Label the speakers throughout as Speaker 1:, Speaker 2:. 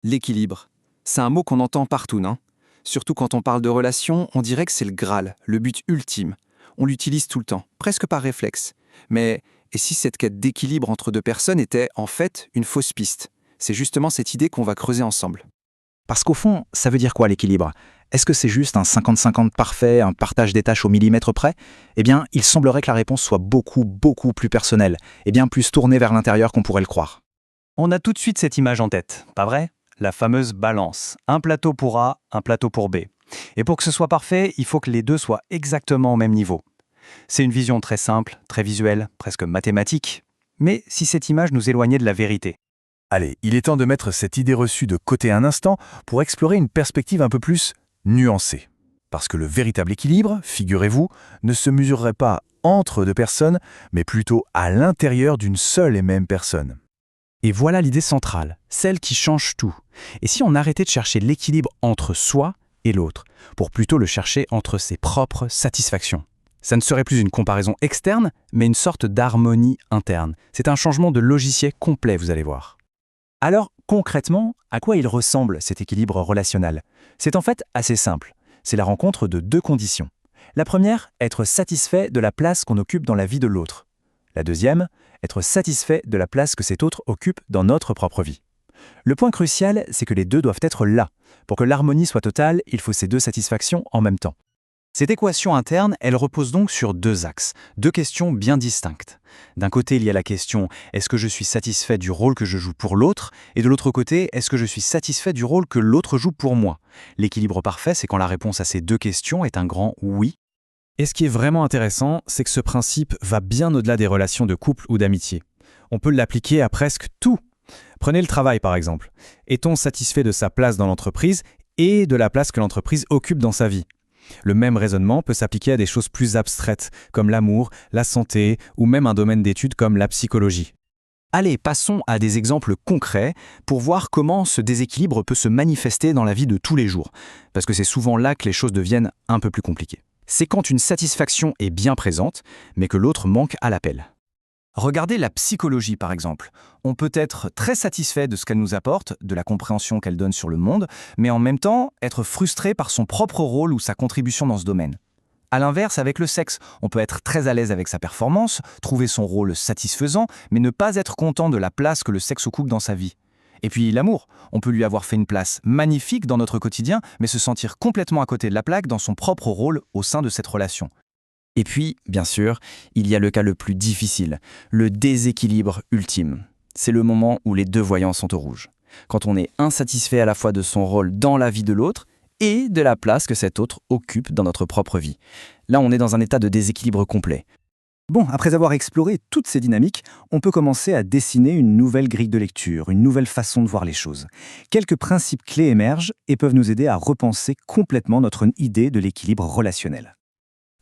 Speaker 1: L'équilibre. C'est un mot qu'on entend partout, non? Surtout quand on parle de relations, on dirait que c'est le Graal, le but ultime. On l'utilise tout le temps, presque par réflexe. Mais et si cette quête d'équilibre entre deux personnes était, en fait, une fausse piste? C'est justement cette idée qu'on va creuser ensemble.
Speaker 2: Parce qu'au fond, ça veut dire quoi l'équilibre? Est-ce que c'est juste un 50-50 parfait, un partage des tâches au millimètre près? Eh bien, il semblerait que la réponse soit beaucoup plus personnelle, et bien plus tournée vers l'intérieur qu'on pourrait le croire.
Speaker 3: On a tout de suite cette image en tête, pas vrai? La fameuse balance. Un plateau pour A, un plateau pour B. Et pour que ce soit parfait, il faut que les deux soient exactement au même niveau. C'est une vision très simple, très visuelle, presque mathématique. Mais si cette image nous éloignait de la vérité?
Speaker 4: Allez, il est temps de mettre cette idée reçue de côté un instant pour explorer une perspective un peu plus nuancée. Parce que le véritable équilibre, figurez-vous, ne se mesurerait pas entre deux personnes, mais plutôt à l'intérieur d'une seule et même personne.
Speaker 2: Et voilà l'idée centrale, celle qui change tout. Et si on arrêtait de chercher l'équilibre entre soi et l'autre, pour plutôt le chercher entre ses propres satisfactions? Ça ne serait plus une comparaison externe, mais une sorte d'harmonie interne. C'est un changement de logiciel complet, vous allez voir.
Speaker 3: Alors, concrètement, à quoi il ressemble cet équilibre relationnel? C'est en fait assez simple. C'est la rencontre de deux conditions. La première, être satisfait de la place qu'on occupe dans la vie de l'autre. La deuxième, être satisfait de la place que cet autre occupe dans notre propre vie. Le point crucial, c'est que les deux doivent être là. Pour que l'harmonie soit totale, il faut ces deux satisfactions en même temps. Cette équation interne, elle repose donc sur deux axes, deux questions bien distinctes. D'un côté, il y a la question « est-ce que je suis satisfait du rôle que je joue pour l'autre ?» et de l'autre côté, « est-ce que je suis satisfait du rôle que l'autre joue pour moi ?» L'équilibre parfait, c'est quand la réponse à ces deux questions est un grand « oui ».
Speaker 5: Et ce qui est vraiment intéressant, c'est que ce principe va bien au-delà des relations de couple ou d'amitié. On peut l'appliquer à presque tout. Prenez le travail par exemple. Est-on satisfait de sa place dans l'entreprise et de la place que l'entreprise occupe dans sa vie? Le même raisonnement peut s'appliquer à des choses plus abstraites, comme l'amour, la santé ou même un domaine d'études comme la psychologie.
Speaker 3: Allez, passons à des exemples concrets pour voir comment ce déséquilibre peut se manifester dans la vie de tous les jours, parce que c'est souvent là que les choses deviennent un peu plus compliquées. C'est quand une satisfaction est bien présente, mais que l'autre manque à l'appel. Regardez la psychologie par exemple. On peut être très satisfait de ce qu'elle nous apporte, de la compréhension qu'elle donne sur le monde, mais en même temps être frustré par son propre rôle ou sa contribution dans ce domaine. A l'inverse, avec le sexe, on peut être très à l'aise avec sa performance, trouver son rôle satisfaisant, mais ne pas être content de la place que le sexe occupe dans sa vie. Et puis l'amour, on peut lui avoir fait une place magnifique dans notre quotidien, mais se sentir complètement à côté de la plaque dans son propre rôle au sein de cette relation. Et puis, bien sûr, il y a le cas le plus difficile, le déséquilibre ultime. C'est le moment où les deux voyants sont au rouge. Quand on est insatisfait à la fois de son rôle dans la vie de l'autre et de la place que cet autre occupe dans notre propre vie. Là, on est dans un état de déséquilibre complet.
Speaker 2: Bon, après avoir exploré toutes ces dynamiques, on peut commencer à dessiner une nouvelle grille de lecture, une nouvelle façon de voir les choses. Quelques principes clés émergent et peuvent nous aider à repenser complètement notre idée de l'équilibre relationnel.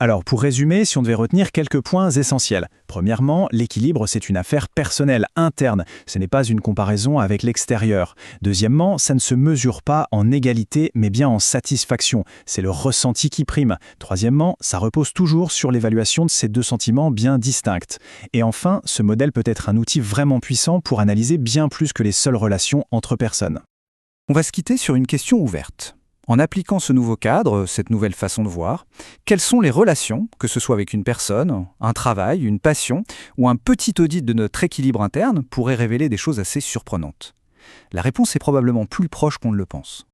Speaker 5: Alors, pour résumer, si on devait retenir quelques points essentiels. Premièrement, l'équilibre, c'est une affaire personnelle, interne. Ce n'est pas une comparaison avec l'extérieur. Deuxièmement, ça ne se mesure pas en égalité, mais bien en satisfaction. C'est le ressenti qui prime. Troisièmement, ça repose toujours sur l'évaluation de ces deux sentiments bien distincts. Et enfin, ce modèle peut être un outil vraiment puissant pour analyser bien plus que les seules relations entre personnes.
Speaker 2: On va se quitter sur une question ouverte. En appliquant ce nouveau cadre, cette nouvelle façon de voir, quelles sont les relations, que ce soit avec une personne, un travail, une passion ou un petit audit de notre équilibre interne, pourraient révéler des choses assez surprenantes? La réponse est probablement plus proche qu'on ne le pense.